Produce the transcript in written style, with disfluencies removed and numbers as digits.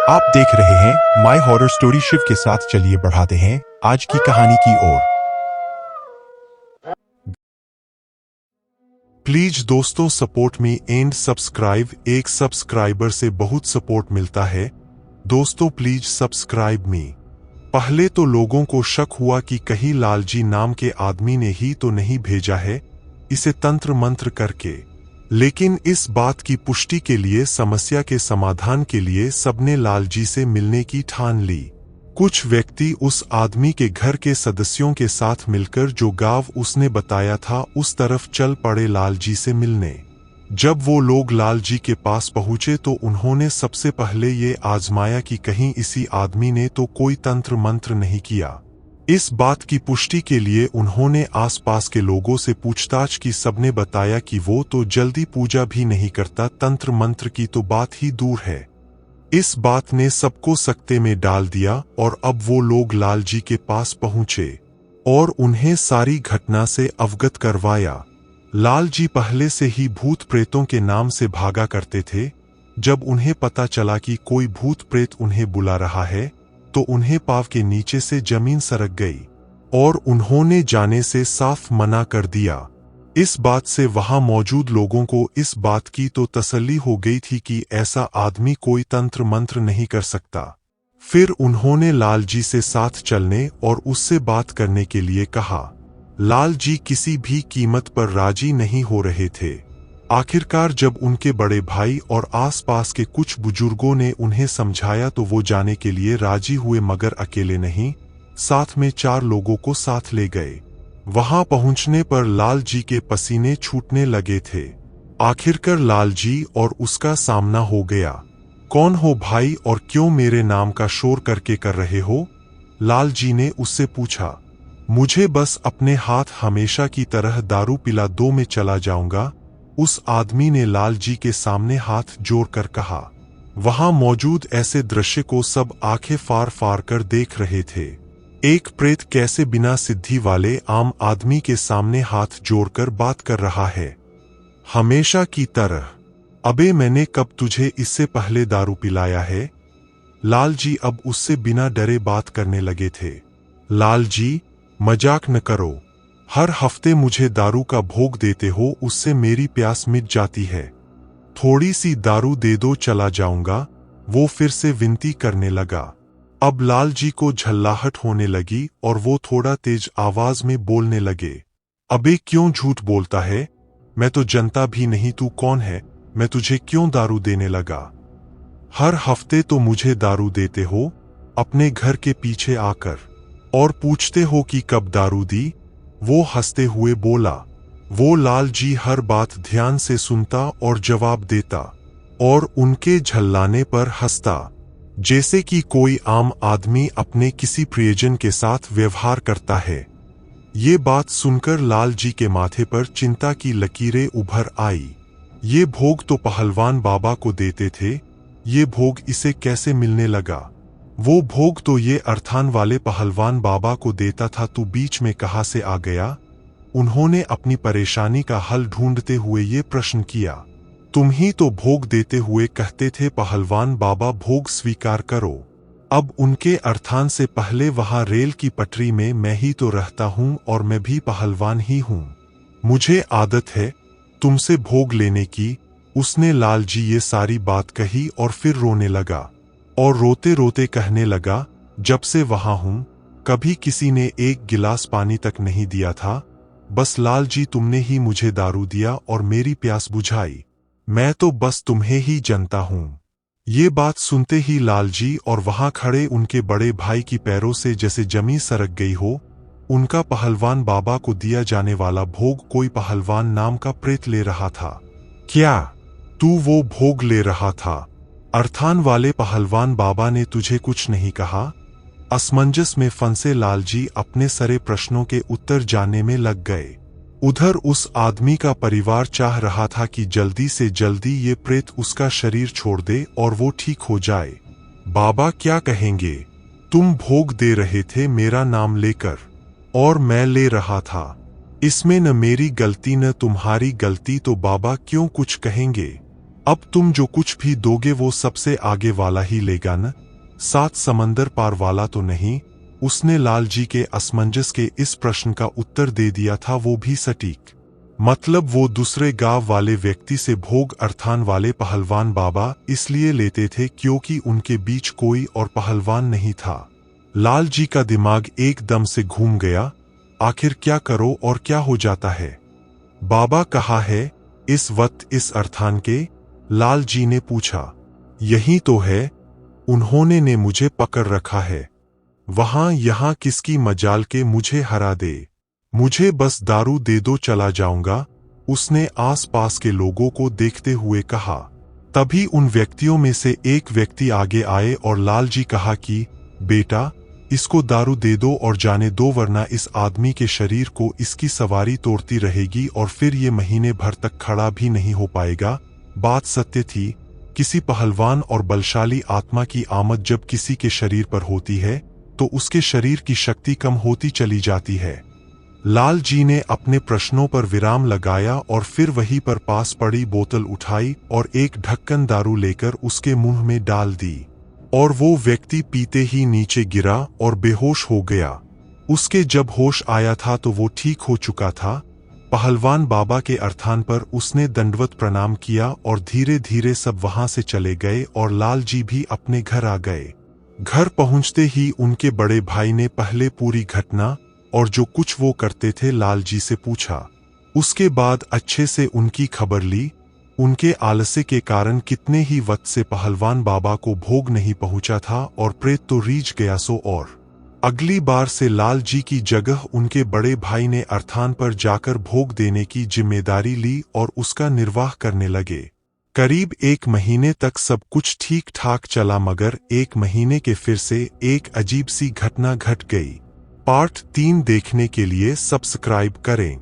आप देख रहे हैं माय हॉरर स्टोरी शिव के साथ। चलिए बढ़ाते हैं आज की कहानी की ओर। प्लीज दोस्तों सपोर्ट मी एंड सब्सक्राइब। एक सब्सक्राइबर से बहुत सपोर्ट मिलता है। दोस्तों प्लीज सब्सक्राइब मी। पहले तो लोगों को शक हुआ कि कहीं लालजी नाम के आदमी ने ही तो नहीं भेजा है इसे तंत्र मंत्र करके, लेकिन इस बात की पुष्टि के लिए, समस्या के समाधान के लिए सबने लालजी से मिलने की ठान ली। कुछ व्यक्ति उस आदमी के घर के सदस्यों के साथ मिलकर जो गांव उसने बताया था उस तरफ चल पड़े लालजी से मिलने। जब वो लोग लालजी के पास पहुंचे तो उन्होंने सबसे पहले ये आजमाया कि कहीं इसी आदमी ने तो कोई तंत्र मंत्र नहीं किया। इस बात की पुष्टि के लिए उन्होंने आसपास के लोगों से पूछताछ की। सबने बताया कि वो तो जल्दी पूजा भी नहीं करता, तंत्र मंत्र की तो बात ही दूर है। इस बात ने सबको सकते में डाल दिया और अब वो लोग लालजी के पास पहुंचे और उन्हें सारी घटना से अवगत करवाया। लालजी पहले से ही भूत प्रेतों के नाम से भागा करते थे। जब उन्हें पता चला कि कोई भूत प्रेत उन्हें बुला रहा है तो उन्हें पाँव के नीचे से जमीन सरक गई और उन्होंने जाने से साफ मना कर दिया। इस बात से वहां मौजूद लोगों को इस बात की तो तसल्ली हो गई थी कि ऐसा आदमी कोई तंत्र मंत्र नहीं कर सकता। फिर उन्होंने लालजी से साथ चलने और उससे बात करने के लिए कहा। लालजी किसी भी कीमत पर राजी नहीं हो रहे थे। आखिरकार जब उनके बड़े भाई और आसपास के कुछ बुजुर्गों ने उन्हें समझाया तो वो जाने के लिए राजी हुए, मगर अकेले नहीं, साथ में 4 लोगों को साथ ले गए। वहां पहुंचने पर लालजी के पसीने छूटने लगे थे। आखिरकार लालजी और उसका सामना हो गया। कौन हो भाई और क्यों मेरे नाम का शोर करके कर रहे हो? लालजी ने उससे पूछा। मुझे बस अपने हाथ हमेशा की तरह दारू पिला दो, मैं चला जाऊंगा, उस आदमी ने लालजी के सामने हाथ जोड़कर कहा। वहां मौजूद ऐसे दृश्य को सब आंखें फाड़ फाड़ कर देख रहे थे। एक प्रेत कैसे बिना सिद्धि वाले आम आदमी के सामने हाथ जोड़कर बात कर रहा है, हमेशा की तरह। अबे मैंने कब तुझे इससे पहले दारू पिलाया है? लालजी अब उससे बिना डरे बात करने लगे थे। लालजी मजाक न करो, हर हफ्ते मुझे दारू का भोग देते हो, उससे मेरी प्यास मिट जाती है। थोड़ी सी दारू दे दो, चला जाऊंगा, वो फिर से विनती करने लगा। अब लालजी को झल्लाहट होने लगी और वो थोड़ा तेज आवाज में बोलने लगे। अबे क्यों झूठ बोलता है? मैं तो जनता भी नहीं, तू कौन है? मैं तुझे क्यों दारू देने लगा? हर हफ्ते तो मुझे दारू देते हो अपने घर के पीछे आकर और पूछते हो कि कब दारू दी। वो हंसते हुए बोला। वो लालजी हर बात ध्यान से सुनता और जवाब देता और उनके झल्लाने पर हंसता, जैसे कि कोई आम आदमी अपने किसी प्रियजन के साथ व्यवहार करता है। ये बात सुनकर लालजी के माथे पर चिंता की लकीरें उभर आई। ये भोग तो पहलवान बाबा को देते थे, ये भोग इसे कैसे मिलने लगा? वो भोग तो ये अर्थान वाले पहलवान बाबा को देता था, तू बीच में कहां से आ गया? उन्होंने अपनी परेशानी का हल ढूंढते हुए ये प्रश्न किया। तुम ही तो भोग देते हुए कहते थे पहलवान बाबा भोग स्वीकार करो। अब उनके अर्थान से पहले वहां रेल की पटरी में मैं ही तो रहता हूं और मैं भी पहलवान ही हूं। मुझे आदत है तुमसे भोग लेने की। उसने लालजी ये सारी बात कही और फिर रोने लगा और रोते रोते कहने लगा, जब से वहां हूं कभी किसी ने एक गिलास पानी तक नहीं दिया था। बस लालजी तुमने ही मुझे दारू दिया और मेरी प्यास बुझाई। मैं तो बस तुम्हें ही जानता हूं। ये बात सुनते ही लालजी और वहां खड़े उनके बड़े भाई की पैरों से जैसे जमीन सरक गई हो। उनका पहलवान बाबा को दिया जाने वाला भोग कोई पहलवान नाम का प्रेत ले रहा था। क्या तू वो भोग ले रहा था? अर्थान वाले पहलवान बाबा ने तुझे कुछ नहीं कहा? असमंजस में फंसे लालजी अपने सारे प्रश्नों के उत्तर जानने में लग गए। उधर उस आदमी का परिवार चाह रहा था कि जल्दी से जल्दी ये प्रेत उसका शरीर छोड़ दे और वो ठीक हो जाए। बाबा क्या कहेंगे? तुम भोग दे रहे थे मेरा नाम लेकर और मैं ले रहा था। इसमें न मेरी गलती न तुम्हारी गलती, तो बाबा क्यों कुछ कहेंगे? अब तुम जो कुछ भी दोगे वो सबसे आगे वाला ही लेगा न, 7 समंदर पार वाला तो नहीं। उसने लाल जी के असमंजस के इस प्रश्न का उत्तर दे दिया था, वो भी सटीक। मतलब वो दूसरे गांव वाले व्यक्ति से भोग अर्थान वाले पहलवान बाबा इसलिए लेते थे क्योंकि उनके बीच कोई और पहलवान नहीं था। लाल जी का दिमाग एकदम से घूम गया। आखिर क्या करो और क्या हो जाता है? बाबा कहाँ है इस वक्त इस अर्थान के? लाल जी ने पूछा। यही तो है, उन्होंने ने मुझे पकड़ रखा है। वहां यहां किसकी मजाल के मुझे हरा दे, मुझे बस दारू दे दो, चला जाऊंगा, उसने आसपास के लोगों को देखते हुए कहा। तभी उन व्यक्तियों में से एक व्यक्ति आगे आए और लाल जी कहा कि बेटा, इसको दारू दे दो और जाने दो, वरना इस आदमी के शरीर को इसकी सवारी तोड़ती रहेगी और फिर ये महीने भर तक खड़ा भी नहीं हो पाएगा। बात सत्य थी। किसी पहलवान और बलशाली आत्मा की आमद जब किसी के शरीर पर होती है तो उसके शरीर की शक्ति कम होती चली जाती है। लाल जी ने अपने प्रश्नों पर विराम लगाया और फिर वहीं पर पास पड़ी बोतल उठाई और एक ढक्कन दारू लेकर उसके मुंह में डाल दी और वो व्यक्ति पीते ही नीचे गिरा और बेहोश हो गया। उसके जब होश आया था तो वो ठीक हो चुका था। पहलवान बाबा के अर्थान पर उसने दंडवत प्रणाम किया और धीरे धीरे सब वहां से चले गए और लाल जी भी अपने घर आ गए। घर पहुंचते ही उनके बड़े भाई ने पहले पूरी घटना और जो कुछ वो करते थे लाल जी से पूछा। उसके बाद अच्छे से उनकी खबर ली। उनके आलस्य के कारण कितने ही वक्त से पहलवान बाबा को भोग नहीं पहुंचा था और प्रेत तो रीझ गया सो और। अगली बार से लाल जी की जगह उनके बड़े भाई ने अर्थान पर जाकर भोग देने की जिम्मेदारी ली और उसका निर्वाह करने लगे। करीब 1 महीने तक सब कुछ ठीक ठाक चला, मगर 1 महीने के फिर से एक अजीब सी घटना घट गई। पार्ट 3 देखने के लिए सब्सक्राइब करें।